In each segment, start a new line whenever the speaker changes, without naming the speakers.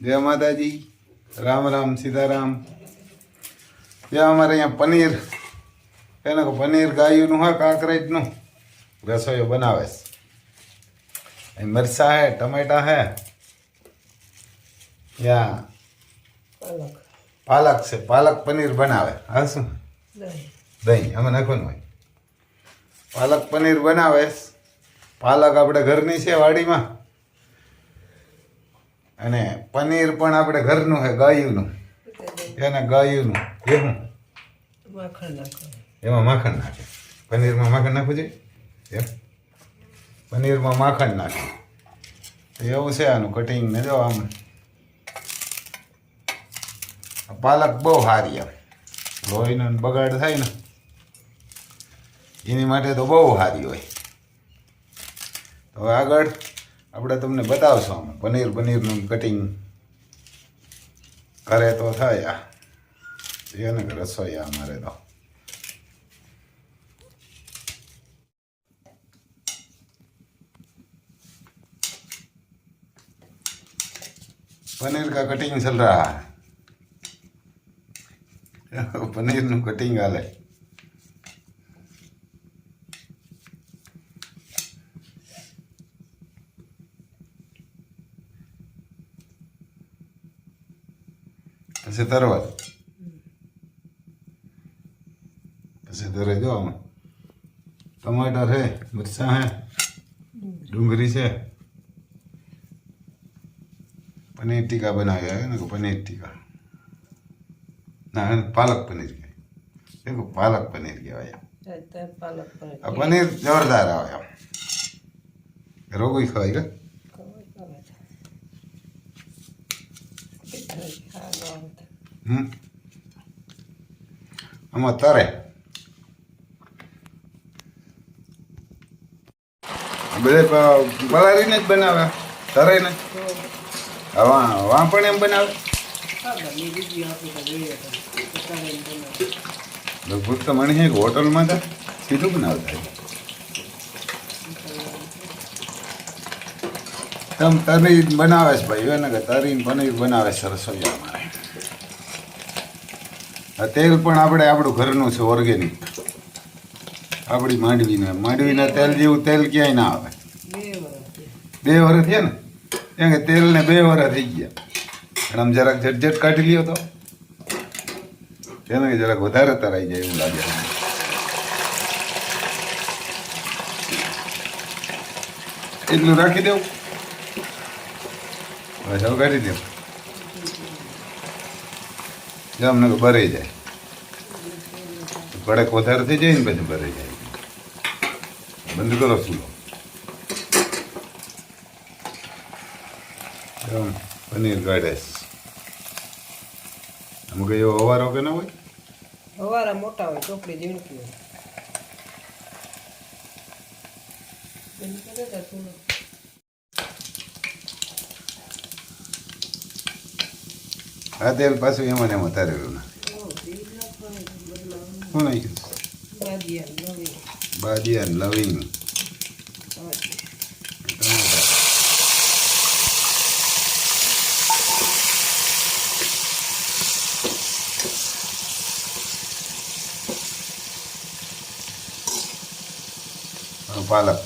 जय माता जी। राम राम सीताराम। ये हमारे यहाँ पनीर है ना, पनीर गायू नु है काकरेज नु रसोई बनावे छे। मरचा है, टमाटा है, या पालक से पालक पनीर बनावे। हाँ शू दही અમે નાખવાનું હોય। પાલક પનીર બનાવે। પાલક આપણે ઘરની છે વાડીમાં, અને પનીર પણ આપણે ઘરનું છે ગાયુંનું। એને ગાયુંનું એ હું એમાં માખણ નાખે। પનીરમાં માખણ નાખવું જોઈએ એમ। પનીરમાં માખણ નાખે એવું છે આનું કટિંગ ને। જો આમ પાલક બહુ સારી આવે, લોહીનો બગાડ થાય ને એની માટે તો બહુ સારી હોય। તો હવે આગળ આપણે તમને બતાવશું આમાં પનીરનું કટિંગ કરે તો થાય। આ એને રસોઈ અમારે તો पनीर का कटिंग चल रहा है। पनीर नु कटिंग हाले। ऐसे तरवा ऐसे तरे जो हम टमाटर है, मिर्चा है, डूंगरी से पनीर टिक्का बनाया है ना। पनीर टिक्का ना, पालक पनीर के देखो, पालक पनीर के आया। पनीर जोरदार आया। रोगो ही खाएगा। हम तारे बड़े पलारी ने बनावे तारे ने। वहाँ पण एम बनावे लगभग तो मणी है होटल में था सीधू बनावता है। तम तरी बनावे भाई ना कि तरी पनीर बनावे रसोई अमारे। तेल पण आपणे आपणुं घरनुं छे, ऑर्गेनिक। आपणी मांडवीना तेल जेवुं तेल क्यांय ना आवे। 2 वर्ष थया ने केम के तेल ने 2 वर्ष थई गया। पण आम जराक झटझट काढी ल्यो तो એને જરાક વધારે તરાઈ જાય એવું લાગે। એટલું રાખી દેવું, બસ હવે કાઢી દેવું। જામને ભરાઈ જાય, કડક વધારે થઈ જાય ને પછી ભરાઈ જાય। બંધ કરો ચૂલો। પનીર કાઢે અમુક એવો અવારો કે ના હોય,
હવારા મોટા હોય, ચોકડી ઝીણકી હોય।
આ તેલ પાછું એમાં ને એમાં તારેલું ના શું નાખ્યું? બાદિયા લવિંગ पालक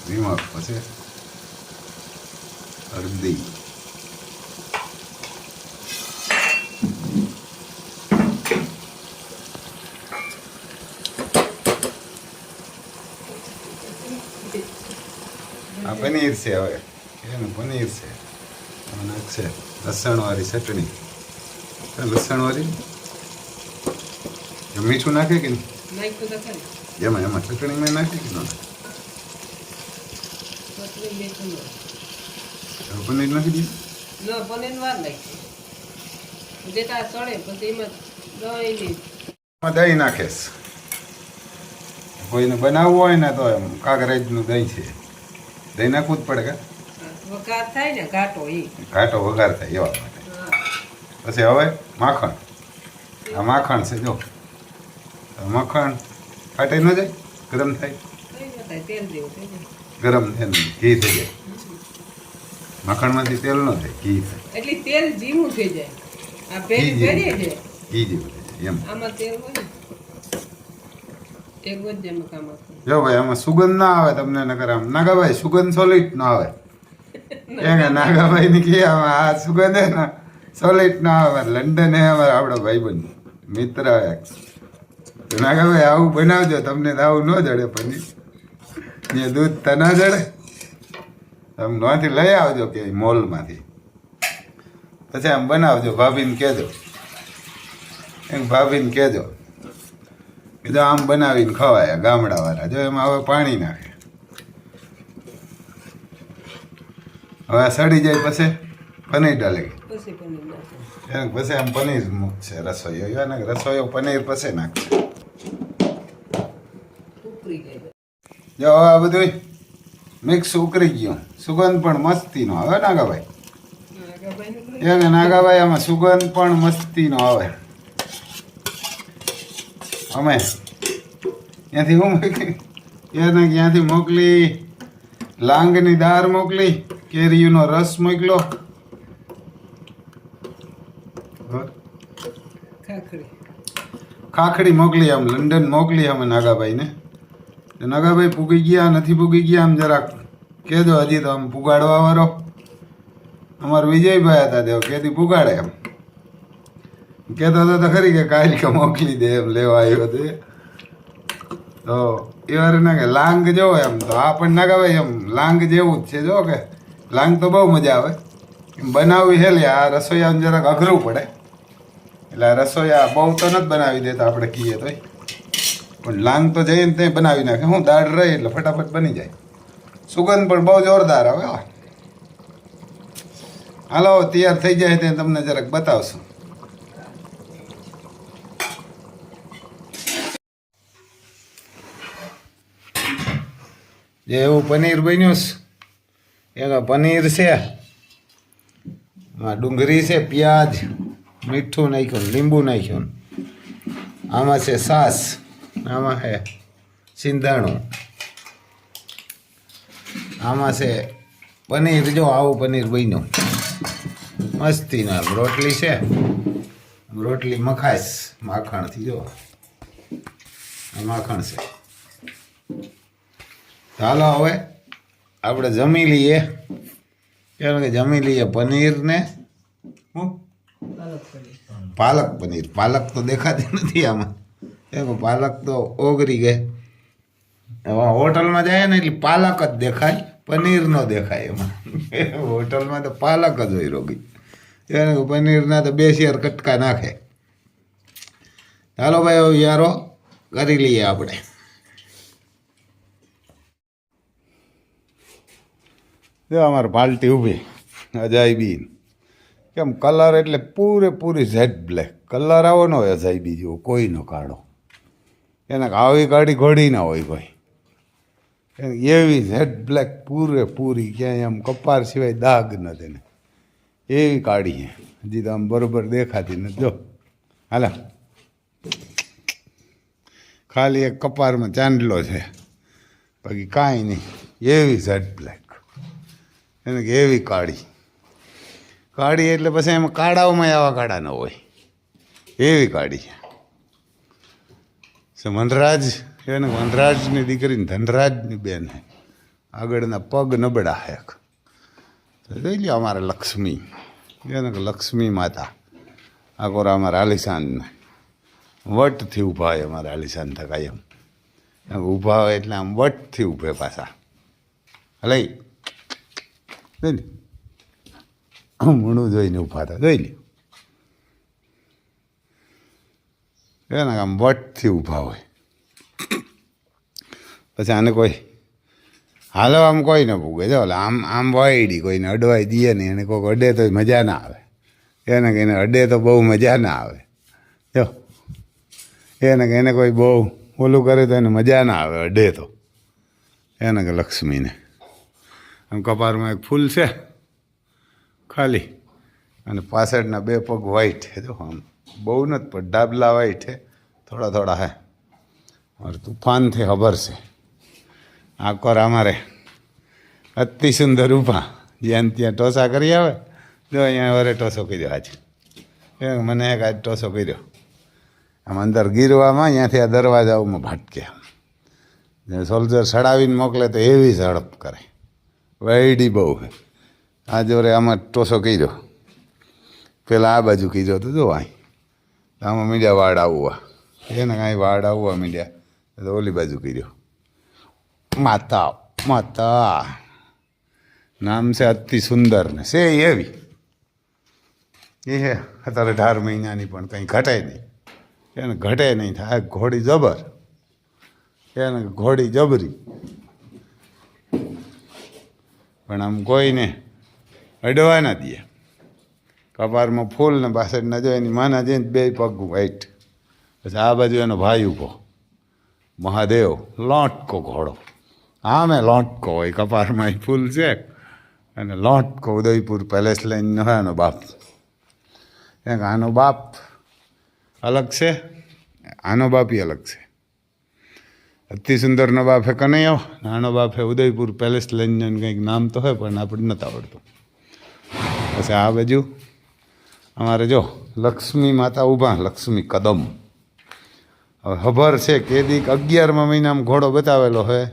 ધીમા પછી હળદી આ પનીર છે। હવે એનું પનીર છે, નાખશે લસણવાળી ચટણી। લસણવાળી મીઠું નાખે કે નહીં? એમાં ચટણીમાં નાખે કે ના?
એ મેથું ન.
પનીર નાખી દઈએ.
ન પનીર વાર લાગશે જેટા સળે પછી એમાં દહીં ની
એમાં દહીં નાખેશ. કોઈને બનાવવું હોય ને તો એમ કાગરેજનું દહીં છે, દહીં નાખવું જ પડે કે
વઘાર થાય ને ઘાટો એ
ઘાટો વઘાર થાય એવા માટે. પછી હવે માખણ. આ માખણ છે જો, આ માખણ ફાટે ન જાય, ગરમ થાય,
તેલ જેવું થઈ જાય
ગરમ થાય ને ઘી થઈ જાય. માખણમાંથી તેલ ન થાય, ઘી થાય,
એટલે તેલ જીવું થઈ જાય. આ ભેરી ભેરી છે
ઘી જેવું થઈ જાય એમ.
આમાં તેલ હોય ને એક જ જેમ કામ આપે.
જો ભાઈ આમાં સુગંધ ના આવે તમને, નકર આમ નાગાભાઈ સુગંધ સોલિડ ના આવે. એ નાગાભાઈ ની કે આ સુગંધ હે ને સોલિડ ના આવે. લંડન હે અમારા આપણા ભાઈબંધ મિત્ર તો નાગાભાઈ આવું બનાવજો, તમને તો આવું ન જડે પનીર. જે દૂધ તો ના જડે, તમે ત્યાંથી લઈ આવજો કે મોલમાંથી, પછી આમ બનાવજો. ભાભીને કહેજો, એમ ભાભીને કહેજો કીધું આમ બનાવીને ખવાય ગામડાવાળા. જો એમાં હવે પાણી નાખે. હવે આ સડી જાય પછી પનીર ડાલે,
પછી પનીર નાખે.
પછી આમ પનીર મૂકશે રસોઈયો. એને રસોઈયો પનીર પછી નાખશે.
ઉકળી જાય.
જો હવે આ બધું મિક્સ ઉકળી ગયું, સુગંધ પણ મસ્તીનો આવે નાગાભાઈ. એને નાગાભાઈ આમાં સુગંધ પણ મસ્તીનો આવે. અમે ત્યાંથી શું મોકલી, એને ક્યાંથી મોકલી, લાંગની દાળ મોકલી, કેરીનો રસ મોકલો, ખાખડી મોકલી, આમ લંડન મોકલી અમે નાગાભાઈને. નાગાભાઈ પૂગી ગયા નથી પૂગી ગયા આમ જરાક કહેજો. હજી તો આમ પુગાડવા વાળો અમારો વિજયભાઈ હતા, તેઓ કેદી પુગાડે એમ કહેતો હતો તો ખરી કે કાલ કે મોકલી દે એમ લેવા આવ્યો હતો. તો એ વાર ના કે લાંગ જેવો એમ તો આ પણ નાગાભાઈ એમ લાંગ જેવું જ છે. જો કે લાંગ તો બહુ મજા આવે એમ બનાવવી છે. લે આ રસોઈયાને જરાક અઘરું પડે, એટલે આ રસોઈયા બહુ તો નથી બનાવી દેતા આપણે કહીએ તોય, પણ લાંગ તો જઈને ત્યાં બનાવી નાખે. હું દાળ રહી એટલે ફટાફટ બની જાય. સુગંધ પણ બહુ જોરદાર આવે. હાલો તૈયાર થઈ જાય ત્યાં તમને જરાક બતાવશું. જે એવું પનીર બન્યું છે, એમાં પનીર છે, આમાં ડુંગળી છે, પ્યાજ, મીઠું નાખ્યું, લીંબુ નાખ્યું, આમાં છે સાસ, આમાં છે સિંધાણું, આમાં છે પનીર. જો આવું પનીર બન્યું મસ્તીનું. આમ રોટલી છે, રોટલી મખાઈશ માખણથી. જો આ માખણ છે. ચાલો હવે આપણે જમી લઈએ. કેમ કે જમી લઈએ પનીરને હું પાલક પનીર. પાલક તો દેખાતી નથી આમાં, કેમ કે પાલક તો ઓગળી ગઈ. હવે હોટલમાં જાય ને એટલે પાલક જ દેખાય, પનીર ન દેખાય એમાં. હોટલમાં તો પાલક જ હોય રોગી. એને પનીરના તો 2 શેર કટકા નાખે. ચાલો ભાઈ હવે યારો કરી લઈએ આપણે. જો અમારે પાલટી ઊભી અજાયબી. કેમ કલર એટલે પૂરેપૂરી ઝેડ બ્લેક કલર આવો ન હોય અજાયબી જેવો કોઈનો કાઢો. એને આવી કાઢી ઘોડી ના હોય કોઈ. એવી ઝેડ બ્લેક પૂરેપૂરી, ક્યાંય આમ કપાર સિવાય દાગ નથી ને એવી કાઢી છે. હજી તો આમ બરોબર દેખાતી નથી. જો હાલા ખાલી એક કપારમાં ચાંદલો છે, બાકી કાંઈ નહીં. એવી ઝેડ બ્લેક એને કે એવી કાળી કાળી એટલે પછી એમાં કાળાઓમાં આવા કાળા ન હોય એવી કાળી છે. વનરાજ એને વનરાજની દીકરીને ધનરાજની બેન આગળના પગ નબળા હે. જોઈ લ્યો અમારા લક્ષ્મી, એને કે લક્ષ્મી માતા આકોરા અમારા આલિશાનને વટથી ઊભા હોય. અમારા આલિશાન થકાય એમ ઊભા હોય એટલે આમ વટથી ઊભે પાછા. હલાઈ જોઈ લે મૂણું જોઈને ઊભા હતા. જોઈ લ્યો એને આમ વટથી ઊભા હોય. પછી આને કોઈ હાલો આમ કોઈ ન પૂગે જો આમ આમ વાયડી કોઈને અડવાઈ દે નહીં એને કોઈક અડે તો મજા ના આવે એને કે એને અડે તો બહુ મજા ના આવે જો એને કે એને કોઈ બહુ ઓલું કરે તો એને મજા ના આવે અડે તો એને કે લક્ષ્મીને આમ કપારમાં એક ફૂલ છે ખાલી અને પાછળના બે પગ વ્હાઈટ છે જો આમ બહુ નથી પણ ડાબલા વ્હાઈટ છે થોડા થોડા હે और तूफानથી ખબર છે આ કોર અમારે અતિ સુંદર ઊભા જ્યાં ત્યાં ટોસા કરી આવે જો અહીંયા વરે ટોસો કર્યો આજે મને એક આજ ટોસો કર્યો આમ અંદર ગીરવામાં અહીંયાથી આ દરવાજાઓમાં ભાટકે સોલ્જર સડાવીને મોકલે તો એવી ઝડપ કરે વૈડી બહુ છે આ જોરે આમાં ટોસો કર્યો પેલા આ બાજુ કીધો તો જો અહીં આમાં મીડિયા વાડ આવવા એને કાંઈ વાડ આવવા મીડિયા તો ઓલી બાજુ કર્યો માતા માતા નામ છે અતિ સુંદર ને છે એવી એ હે અત્યારે 18 મહિનાની પણ કંઈ ઘટે નહીં એને ઘટે નહીં થાય ઘોડી જબર એને ઘોડી જબરી પણ આમ કોઈને અડવા ના દે કપારમાં ફૂલ ને પાછળ ના જો એની માના જઈને બે પગ વાઈટ પછી આ બાજુ એનો ભાઈ ઊભો મહાદેવ લોટકો ઘોડો હા મેં લોટકો હોય કપારમાં ફૂલ છે અને લોટકો ઉદયપુર પેલેસ લઈને એનો બાપ આનો બાપ અલગ છે આનો બાપ અલગ છે અતિ સુંદરનો બાપ હે કનૈયો નાનો બાપ હે ઉદયપુર પેલેસ લઈને કંઈક નામ તો હોય પણ આપણે નથી આવડતું પછી આ બાજુ અમારે જો લક્ષ્મી માતા ઊભા લક્ષ્મી કદમ હવે ખબર છે કે દીક 11મા મહિનામાં ઘોડો બતાવેલો હોય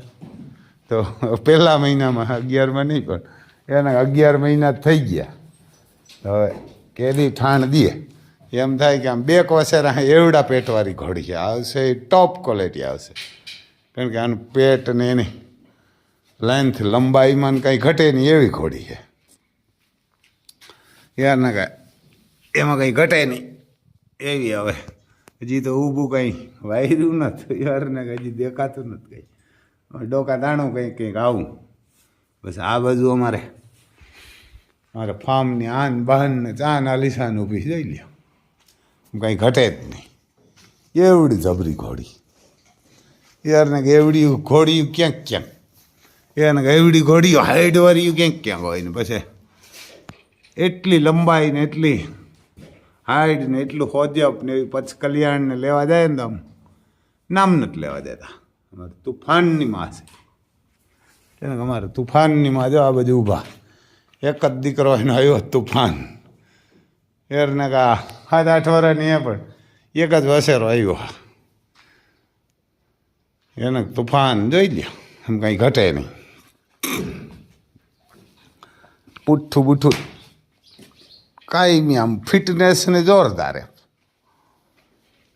તો પહેલા મહિનામાં 11માં નહીં પણ એના 11 મહિના થઈ ગયા હવે કેદી ઠાણ દે એમ થાય કે આમ 2 વસેરા એવડા પેટવાળી ઘોડી છે આવશે એ ટોપ ક્વોલિટી આવશે કારણ કે આનું પેટ ને એની લેન્થ લંબાઈમાં કંઈ ઘટે નહીં એવી ઘોડી છે યારના કાંઈ એમાં કંઈ ઘટે નહીં એવી હવે હજી તો ઊભું કંઈ વાયરું નથી યારને હજી દેખાતું નથી કંઈ ડોકા દાણું કંઈક આવું બસ આ બાજુ અમારે ફાર્મની આન બહાન ને ચાન આલિશાન ઊભી જોઈ લ્યો કંઈ ઘટે જ નહીં એવડી જબરી ઘોડી યારને કે એવડી ઘોડી ક્યાંક એને કે એવડી ઘોડીઓ હાઈટવાળી ક્યાંક હોય ને પછી એટલી લંબાઈ ને એટલી હાઈટ ને એટલું હોજપ ને એવી પછી કલ્યાણને લેવા જાય ને તો આમ નામ નથી લેવા દેતા અમારે તુફાનની માં છે એને અમારે તુફાનની માં જો આ બાજુ ઊભા એક જ દીકરો એનો આવ્યો તુફાન એને કા 7-8 વર્ષની એ પણ એક જ વસેરો આવ્યો એને તુફાન જોઈ લ્યો એમ કંઈ ઘટે નહીં પૂઠું બૂઠું કાંઈ આમ ફિટનેસ ને જોરદાર એમ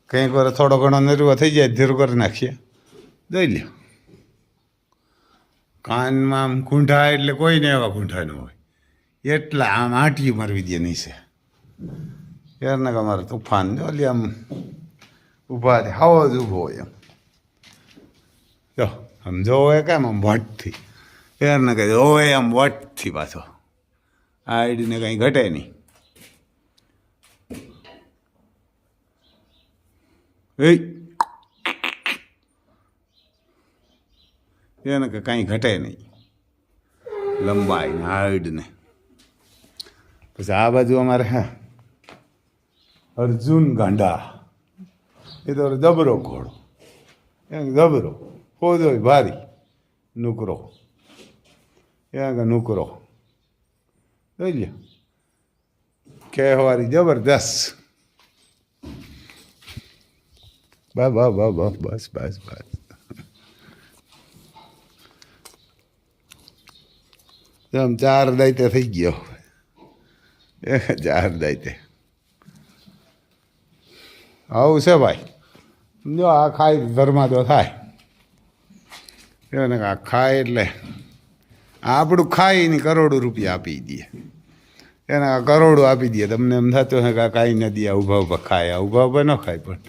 કંઈક વાર થોડો ઘણો નરવો થઈ જાય ધીરું કરી નાખીએ જોઈ લ્યો કાનમાં આમ કૂંઠા એટલે કોઈને એવા કૂંઠા ન હોય એટલા આમ આંટી મારવી દે નહીં છે યારને કે અમારે તુફાન જો લે આમ ઊભા હાવો જ ઊભો હોય એમ જો આમ જોવે કેમ આમ વટથી યારને કે જોવે આમ વટથી પાછો આ આઈડીને કંઈ ઘટે નહીં એને કે કાંઈ ઘટે નહીં લંબાઈ ને હાઈટ ને પછી આ બાજુ અમારે હા અર્જુન ગાંડા એ તો જબરો ઘોડો એમ જબરો હોદો ભારી નુકરો એ નુકરો જોઈ લ્યો કહેવારી જબરદસ્ત બસ આમ 4 દાયતે થઈ ગયો 4 દાયતે આવું છે ભાઈ જો આ ખાય ધર્મા તો થાય એને આ ખાય એટલે આપણું ખાઈને કરોડો રૂપિયા આપી દે એને આ કરોડો આપી દે તમને એમ થતું હે કે કાંઈ ન દે ઊભા ખાય ઊભા ન ખાય પણ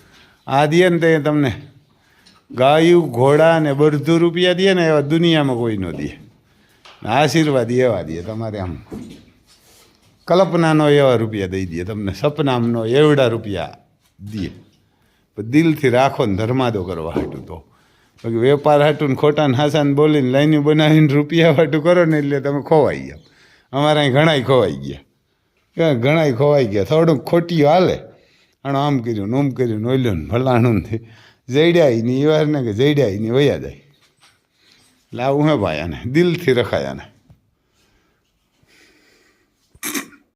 આ દે ને તે તમને ગાયું ઘોડા ને બધું રૂપિયા દે ને એવા દુનિયામાં કોઈ ન દે આશીર્વાદ એવા દે તમારે આમ કલ્પનાનો એવા રૂપિયા દઈ દે તમને સપનામનો એવડા રૂપિયા દે પણ દિલથી રાખો ને ધર્માદો કરવા હાટું તો બાકી વેપાર હાટું ને ખોટા ને હાસાને બોલીને લાઈન બનાવીને રૂપિયા હાટું કરો ને એટલે તમે ખોવાઈ ગયા અમારા અહીં ઘણાય ખોવાઈ ગયા ઘણાય ખોવાઈ ગયા થોડુંક ખોટીયું હાલે આણો આમ કર્યું ને ઓમ કર્યું ને ઓલ્યું ને ભલાણું ને જડ્યા નહીં એ વાર ને કે જડ્યા નહીં વયા જાય એટલે આવું હે ભાઈ આને દિલથી રખાય આને